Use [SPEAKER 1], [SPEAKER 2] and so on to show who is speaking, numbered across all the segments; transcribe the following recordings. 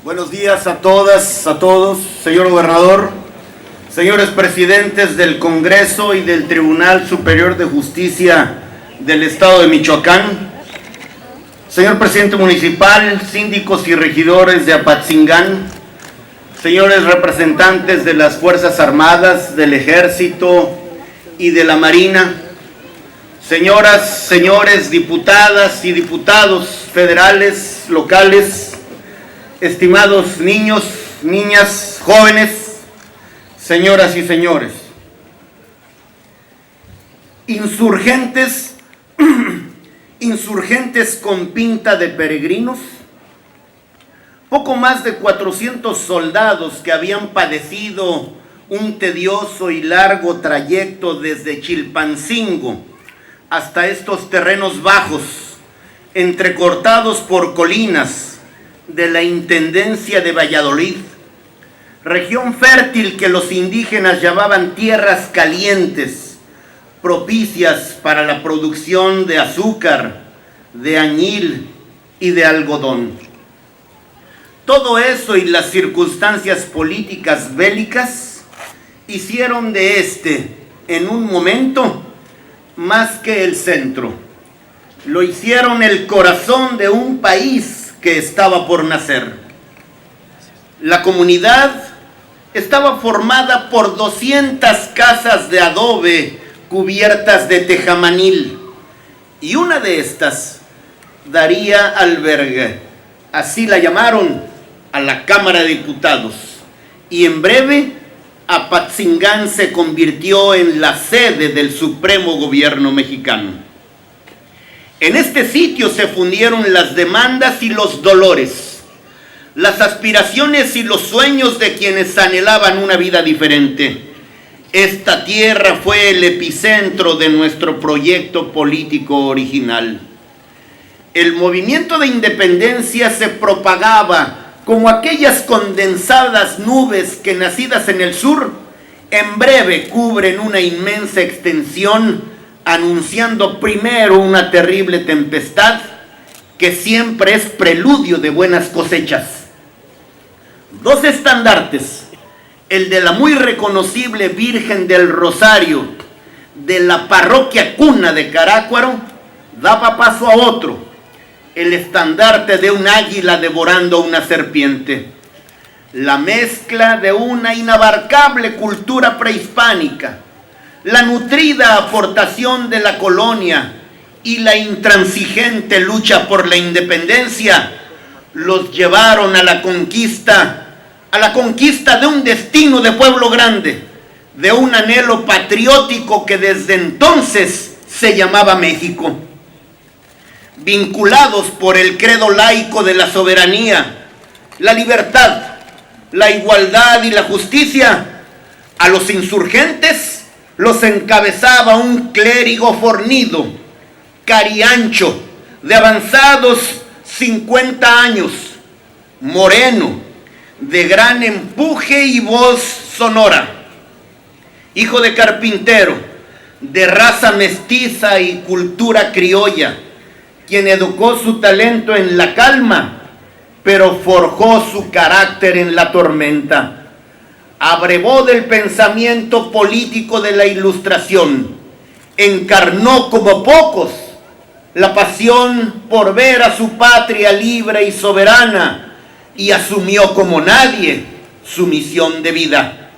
[SPEAKER 1] Buenos días a todas, a todos, señor gobernador, señores presidentes del Congreso y del Tribunal Superior de Justicia del Estado de Michoacán, señor presidente municipal, síndicos y regidores de Apatzingán, señores representantes de las Fuerzas Armadas, del Ejército y de la Marina, señoras, señores diputadas y diputados federales, locales, estimados niños, niñas, jóvenes, señoras y señores, insurgentes con pinta de peregrinos, poco más de 400 soldados que habían padecido un tedioso y largo trayecto desde Chilpancingo hasta estos terrenos bajos, entrecortados por colinas de la Intendencia de Valladolid, región fértil que los indígenas llamaban tierras calientes, propicias para la producción de azúcar, de añil y de algodón. Todo eso y las circunstancias políticas bélicas hicieron de en un momento, más que el centro. Lo hicieron el corazón de un país que estaba por nacer. La comunidad estaba formada por 200 casas de adobe cubiertas de tejamanil, y una de estas daría albergue, así la llamaron, a la Cámara de Diputados, y en breve Apatzingán se convirtió en la sede del Supremo Gobierno mexicano. En este sitio se fundieron las demandas y los dolores, las aspiraciones y los sueños de quienes anhelaban una vida diferente. Esta tierra fue el epicentro de nuestro proyecto político original. El movimiento de independencia se propagaba como aquellas condensadas nubes que, nacidas en el sur, en breve cubren una inmensa extensión, anunciando primero una terrible tempestad que siempre es preludio de buenas cosechas. Dos estandartes, el de la muy reconocible Virgen del Rosario de la parroquia Cuna de Carácuaro, daba paso a otro, el estandarte de un águila devorando una serpiente, la mezcla de una inabarcable cultura prehispánica, la nutrida aportación de la colonia y la intransigente lucha por la independencia los llevaron a la conquista de un destino de pueblo grande, de un anhelo patriótico que desde entonces se llamaba México. Vinculados por el credo laico de la soberanía, la libertad, la igualdad y la justicia, a los insurgentes los encabezaba un clérigo fornido, cariancho, de avanzados 50 años, moreno, de gran empuje y voz sonora, hijo de carpintero, de raza mestiza y cultura criolla, quien educó su talento en la calma, pero forjó su carácter en la tormenta. Abrevó del pensamiento político de la Ilustración, encarnó como pocos la pasión por ver a su patria libre y soberana, y asumió como nadie su misión de vida.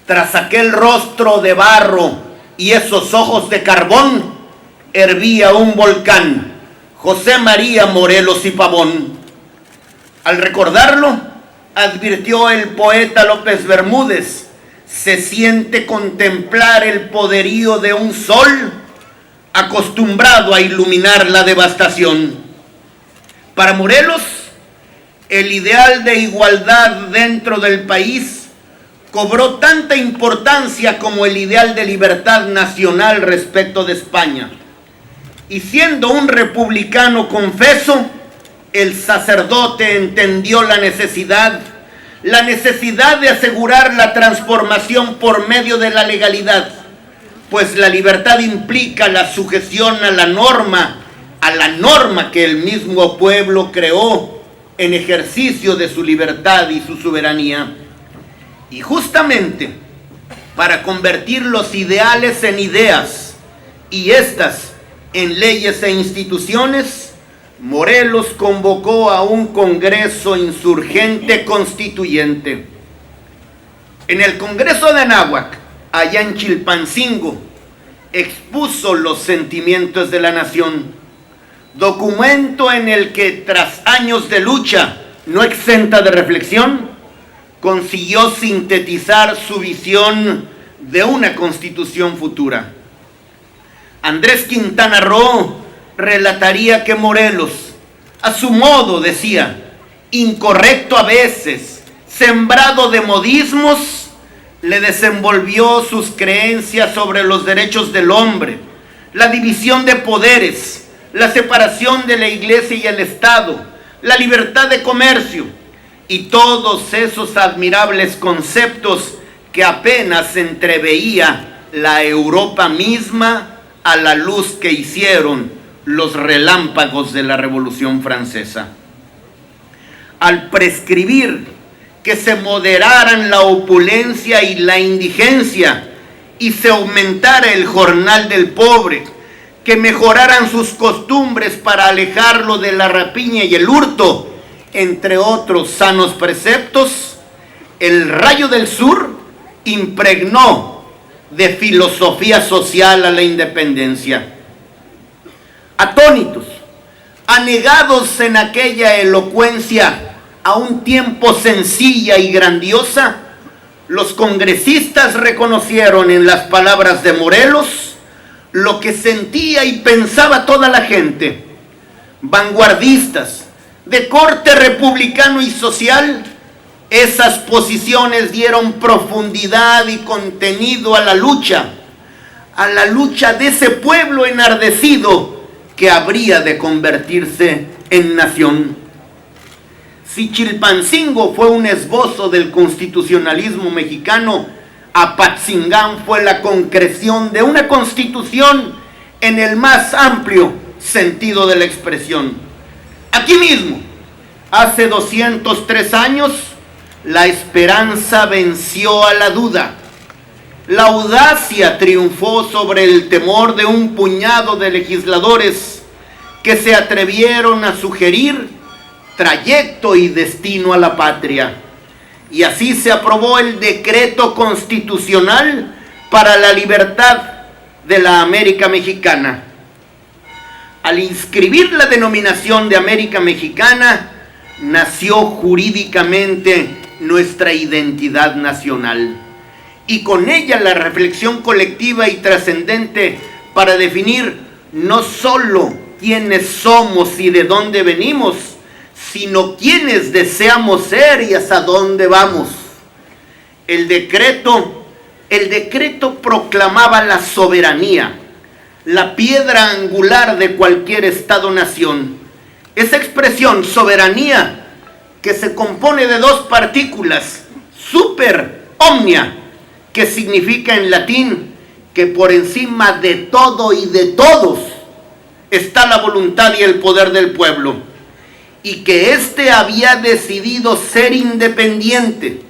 [SPEAKER 1] Tras aquel rostro de barro y esos ojos de carbón, hervía un volcán, José María Morelos y Pavón. Al recordarlo, advirtió el poeta López Bermúdez, se siente contemplar el poderío de un sol acostumbrado a iluminar la devastación. Para Morelos, el ideal de igualdad dentro del país cobró tanta importancia como el ideal de libertad nacional respecto de España. Y siendo un republicano confeso, el sacerdote entendió la necesidad de asegurar la transformación por medio de la legalidad, pues la libertad implica la sujeción a la norma que el mismo pueblo creó en ejercicio de su libertad y su soberanía. Y justamente para convertir los ideales en ideas y estas en leyes e instituciones, Morelos convocó a un Congreso insurgente constituyente. En el Congreso de Anáhuac, allá en Chilpancingo, expuso los sentimientos de la nación, documento en el que tras años de lucha no exenta de reflexión, consiguió sintetizar su visión de una constitución futura. Andrés Quintana Roo relataría que Morelos, a su modo, decía, incorrecto a veces, sembrado de modismos, le desenvolvió sus creencias sobre los derechos del hombre, la división de poderes, la separación de la Iglesia y el Estado, la libertad de comercio y todos esos admirables conceptos que apenas entreveía la Europa misma a la luz que hicieron los relámpagos de la Revolución Francesa. Al prescribir que se moderaran la opulencia y la indigencia y se aumentara el jornal del pobre, que mejoraran sus costumbres para alejarlo de la rapiña y el hurto, entre otros sanos preceptos, el Rayo del Sur impregnó de filosofía social a la independencia. Atónitos, anegados en aquella elocuencia a un tiempo sencilla y grandiosa, los congresistas reconocieron en las palabras de Morelos lo que sentía y pensaba toda la gente. Vanguardistas, de corte republicano y social, esas posiciones dieron profundidad y contenido a la lucha de ese pueblo enardecido que habría de convertirse en nación. Si Chilpancingo fue un esbozo del constitucionalismo mexicano, Apatzingán fue la concreción de una constitución en el más amplio sentido de la expresión. Aquí mismo, hace 203 años, la esperanza venció a la duda. La audacia triunfó sobre el temor de un puñado de legisladores que se atrevieron a sugerir trayecto y destino a la patria. Y así se aprobó el decreto constitucional para la libertad de la América Mexicana. Al inscribir la denominación de América Mexicana, nació jurídicamente nuestra identidad nacional, y con ella la reflexión colectiva y trascendente para definir no solo quiénes somos y de dónde venimos, sino quiénes deseamos ser y hacia dónde vamos. El decreto proclamaba la soberanía, la piedra angular de cualquier Estado-nación. Esa expresión, soberanía, que se compone de dos partículas, super, omnia, que significa en latín que por encima de todo y de todos está la voluntad y el poder del pueblo, y que éste había decidido ser independiente,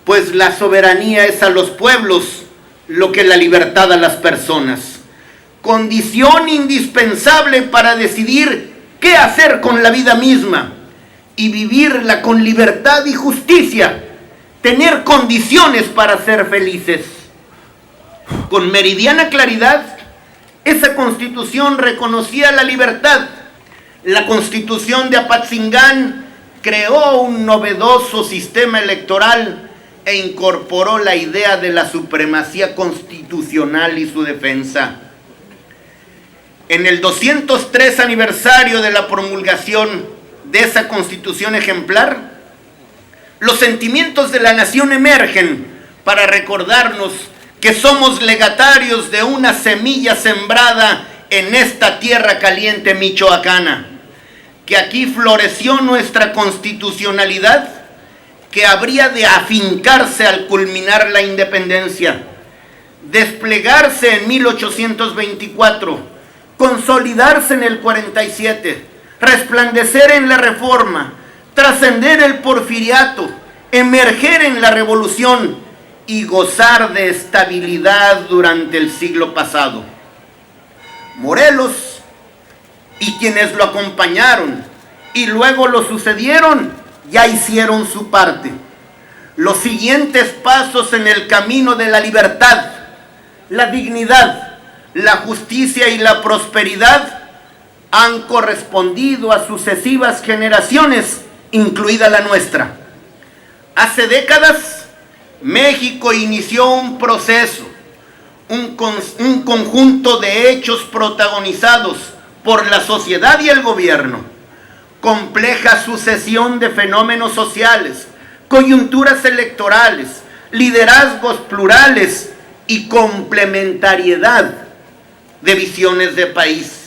[SPEAKER 1] pues la soberanía es a los pueblos lo que la libertad a las personas, condición indispensable para decidir qué hacer con la vida misma y vivirla con libertad y justicia, tener condiciones para ser felices. Con meridiana claridad, esa constitución reconocía la libertad. La constitución de Apatzingán creó un novedoso sistema electoral e incorporó la idea de la supremacía constitucional y su defensa. En el 203 aniversario de la promulgación de esa constitución ejemplar, los sentimientos de la nación emergen para recordarnos que somos legatarios de una semilla sembrada en esta tierra caliente michoacana, que aquí floreció nuestra constitucionalidad, que habría de afincarse al culminar la independencia, desplegarse en 1824, consolidarse en el 47, resplandecer en la reforma, trascender el porfiriato, emerger en la revolución y gozar de estabilidad durante el siglo pasado. Morelos y quienes lo acompañaron y luego lo sucedieron ya hicieron su parte. Los siguientes pasos en el camino de la libertad, la dignidad, la justicia y la prosperidad han correspondido a sucesivas generaciones, incluida la nuestra. Hace décadas, México inició un proceso, un conjunto de hechos protagonizados por la sociedad y el gobierno, compleja sucesión de fenómenos sociales, coyunturas electorales, liderazgos plurales y complementariedad de visiones de país,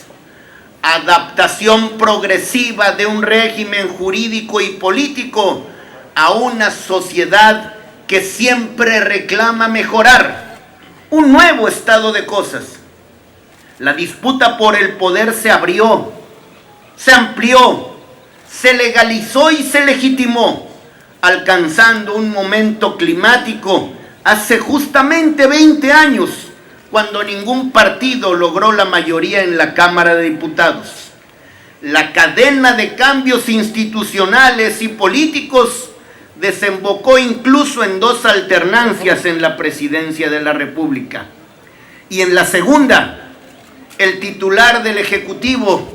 [SPEAKER 1] adaptación progresiva de un régimen jurídico y político a una sociedad que siempre reclama mejorar, un nuevo estado de cosas. La disputa por el poder se abrió, se amplió, se legalizó y se legitimó, alcanzando un momento climático hace justamente 20 años, cuando ningún partido logró la mayoría en la Cámara de Diputados. La cadena de cambios institucionales y políticos desembocó incluso en 2 alternancias en la presidencia de la República. Y en la segunda, el titular del Ejecutivo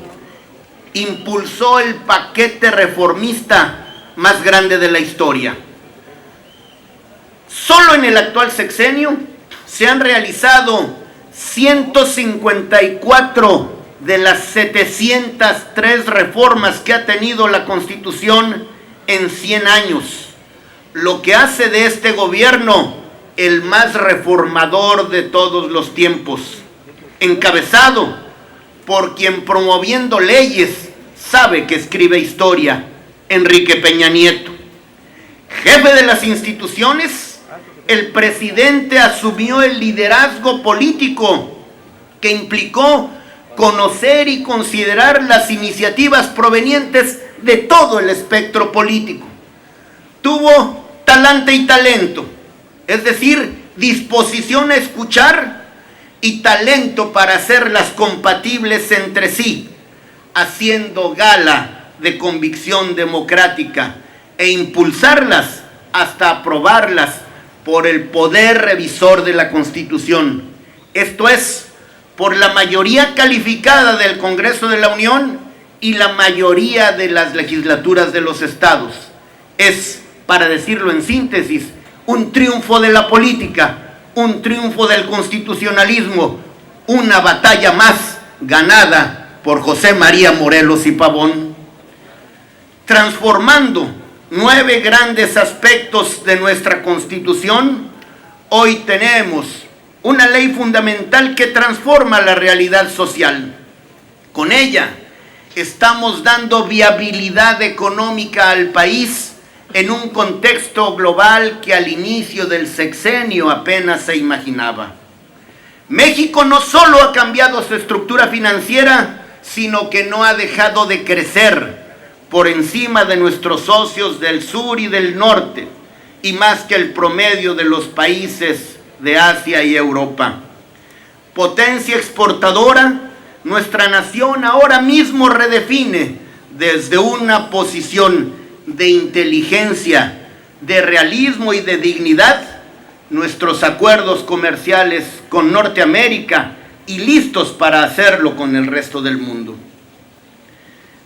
[SPEAKER 1] impulsó el paquete reformista más grande de la historia. Solo en el actual sexenio se han realizado 154 de las 703 reformas que ha tenido la Constitución en 100 años, lo que hace de este gobierno el más reformador de todos los tiempos, encabezado por quien, promoviendo leyes, sabe que escribe historia, Enrique Peña Nieto. Jefe de las instituciones, el presidente asumió el liderazgo político que implicó conocer y considerar las iniciativas provenientes de todo el espectro político. Tuvo talante y talento, es decir, disposición a escuchar y talento para hacerlas compatibles entre sí, haciendo gala de convicción democrática e impulsarlas hasta aprobarlas por el poder revisor de la Constitución, esto es, por la mayoría calificada del Congreso de la Unión y la mayoría de las legislaturas de los estados. Es, para decirlo en síntesis, un triunfo de la política, un triunfo del constitucionalismo, una batalla más ganada por José María Morelos y Pavón, transformando 9 grandes aspectos de nuestra Constitución. Hoy tenemos una ley fundamental que transforma la realidad social. Con ella estamos dando viabilidad económica al país en un contexto global que al inicio del sexenio apenas se imaginaba. México no solo ha cambiado su estructura financiera, sino que no ha dejado de crecer por encima de nuestros socios del sur y del norte, y más que el promedio de los países de Asia y Europa. Potencia exportadora, nuestra nación ahora mismo redefine desde una posición de inteligencia, de realismo y de dignidad nuestros acuerdos comerciales con Norteamérica y listos para hacerlo con el resto del mundo.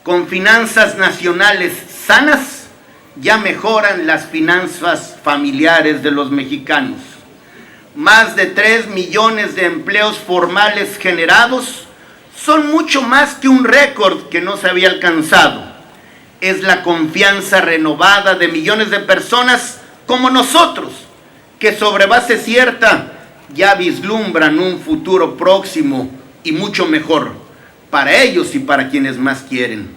[SPEAKER 1] Con finanzas nacionales sanas, ya mejoran las finanzas familiares de los mexicanos. Más de 3 millones de empleos formales generados son mucho más que un récord que no se había alcanzado. Es la confianza renovada de millones de personas como nosotros, que sobre base cierta ya vislumbran un futuro próximo y mucho mejor para ellos y para quienes más quieren.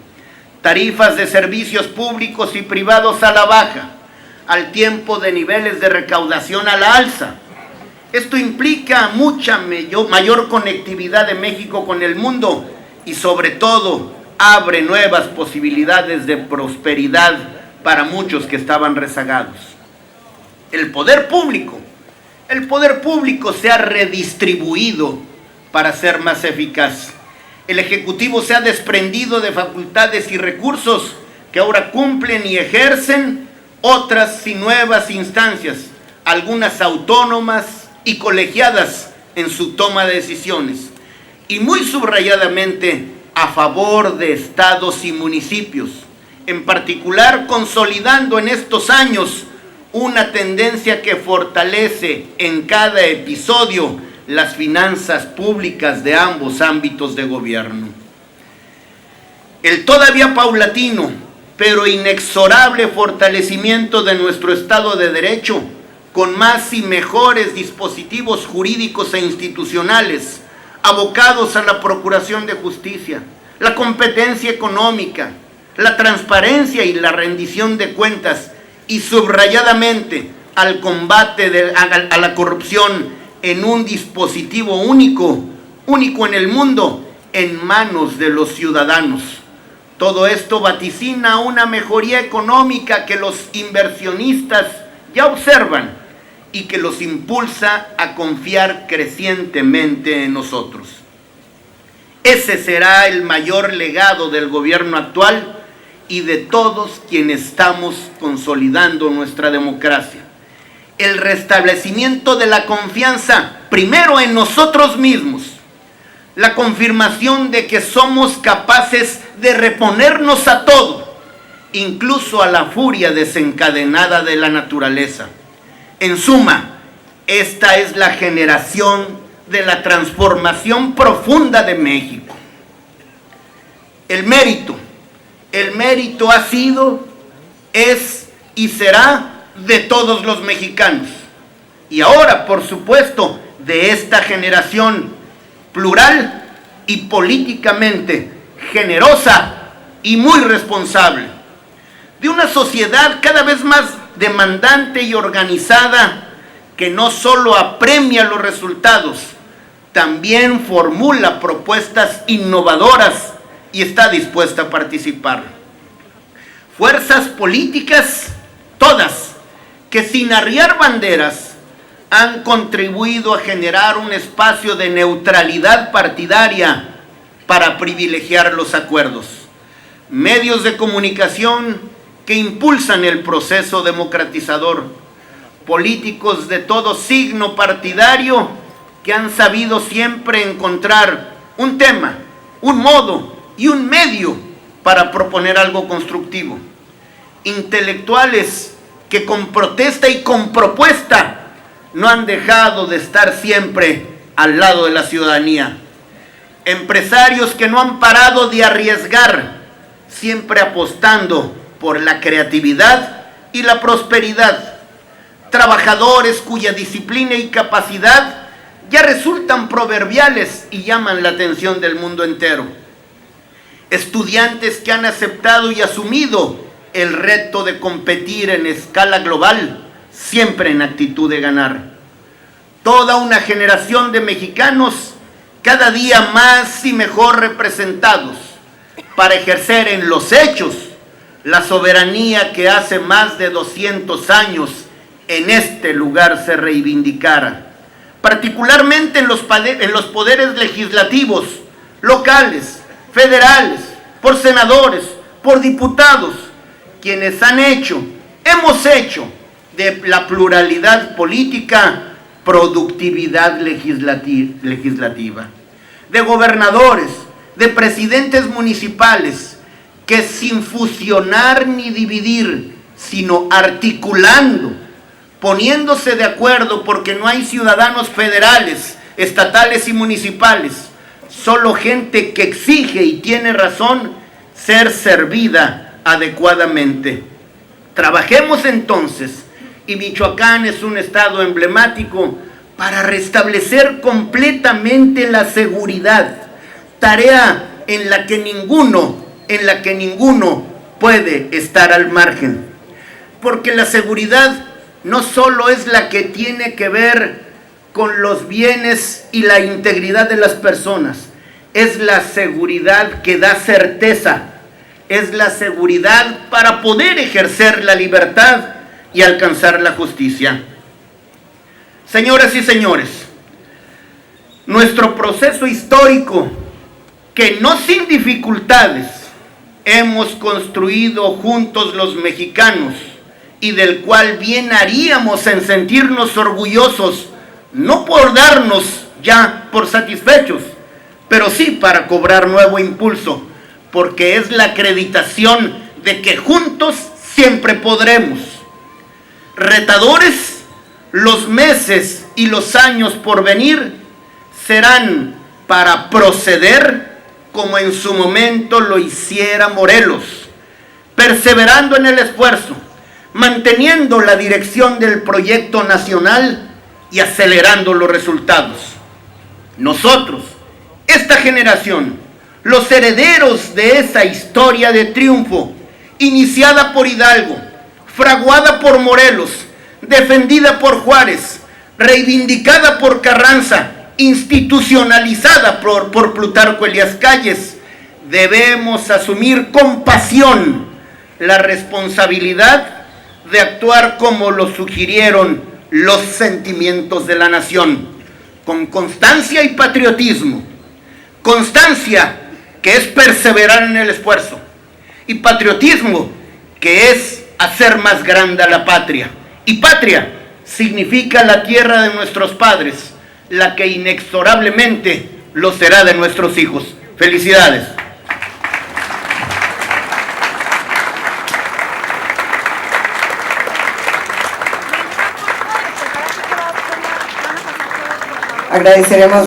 [SPEAKER 1] Tarifas de servicios públicos y privados a la baja, al tiempo de niveles de recaudación a la alza. Esto implica mucha mayor conectividad de México con el mundo y sobre todo abre nuevas posibilidades de prosperidad para muchos que estaban rezagados. El poder público se ha redistribuido para ser más eficaz. El Ejecutivo se ha desprendido de facultades y recursos que ahora cumplen y ejercen otras y nuevas instancias, algunas autónomas y colegiadas en su toma de decisiones, y muy subrayadamente a favor de estados y municipios, en particular consolidando en estos años una tendencia que fortalece en cada episodio las finanzas públicas de ambos ámbitos de gobierno. El todavía paulatino, pero inexorable fortalecimiento de nuestro Estado de Derecho, con más y mejores dispositivos jurídicos e institucionales, abocados a la procuración de justicia, la competencia económica, la transparencia y la rendición de cuentas, y subrayadamente al combate a la corrupción en un dispositivo único en el mundo, en manos de los ciudadanos. Todo esto vaticina una mejoría económica que los inversionistas ya observan y que los impulsa a confiar crecientemente en nosotros. Ese será el mayor legado del gobierno actual y de todos quienes estamos consolidando nuestra democracia. El restablecimiento de la confianza, primero en nosotros mismos, la confirmación de que somos capaces de reponernos a todo, incluso a la furia desencadenada de la naturaleza. En suma, esta es la generación de la transformación profunda de México. El mérito ha sido, es y será de todos los mexicanos. Y ahora, por supuesto, de esta generación plural y políticamente generosa y muy responsable. De una sociedad cada vez más demandante y organizada que no solo apremia los resultados, también formula propuestas innovadoras y está dispuesta a participar. Fuerzas políticas, todas, que sin arriar banderas han contribuido a generar un espacio de neutralidad partidaria para privilegiar los acuerdos. Medios de comunicación que impulsan el proceso democratizador. Políticos de todo signo partidario que han sabido siempre encontrar un tema, un modo y un medio para proponer algo constructivo. Intelectuales que con protesta y con propuesta no han dejado de estar siempre al lado de la ciudadanía. Empresarios que no han parado de arriesgar, siempre apostando por la creatividad y la prosperidad. Trabajadores cuya disciplina y capacidad ya resultan proverbiales y llaman la atención del mundo entero. Estudiantes que han aceptado y asumido el reto de competir en escala global, siempre en actitud de ganar. Toda una generación de mexicanos cada día más y mejor representados para ejercer en los hechos la soberanía que hace más de 200 años en este lugar se reivindicara, particularmente en los poderes legislativos, locales, federales, por senadores, por diputados, quienes hemos hecho de la pluralidad política productividad legislativa, de gobernadores, de presidentes municipales, que sin fusionar ni dividir, sino articulando, poniéndose de acuerdo, porque no hay ciudadanos federales, estatales y municipales, solo gente que exige y tiene razón ser servida adecuadamente. Trabajemos entonces, y Michoacán es un estado emblemático para restablecer completamente la seguridad, tarea en la que ninguno puede estar al margen, porque la seguridad no solo es la que tiene que ver con los bienes y la integridad de las personas, es la seguridad que da certeza, es la seguridad para poder ejercer la libertad y alcanzar la justicia. Señoras y señores, nuestro proceso histórico, que no sin dificultades hemos construido juntos los mexicanos y del cual bien haríamos en sentirnos orgullosos, no por darnos ya por satisfechos, pero sí para cobrar nuevo impulso, porque es la acreditación de que juntos siempre podremos. Retadores, los meses y los años por venir serán para proceder como en su momento lo hiciera Morelos, perseverando en el esfuerzo, manteniendo la dirección del proyecto nacional y acelerando los resultados. Nosotros, esta generación, los herederos de esa historia de triunfo, iniciada por Hidalgo, fraguada por Morelos, defendida por Juárez, reivindicada por Carranza, institucionalizada por Plutarco Elías Calles, debemos asumir con pasión la responsabilidad de actuar como lo sugirieron los sentimientos de la nación, con constancia y patriotismo. Constancia, que es perseverar en el esfuerzo, y patriotismo, que es hacer más grande a la patria. Y patria significa la tierra de nuestros padres, la que inexorablemente lo será de nuestros hijos. Felicidades.
[SPEAKER 2] Agradeceremos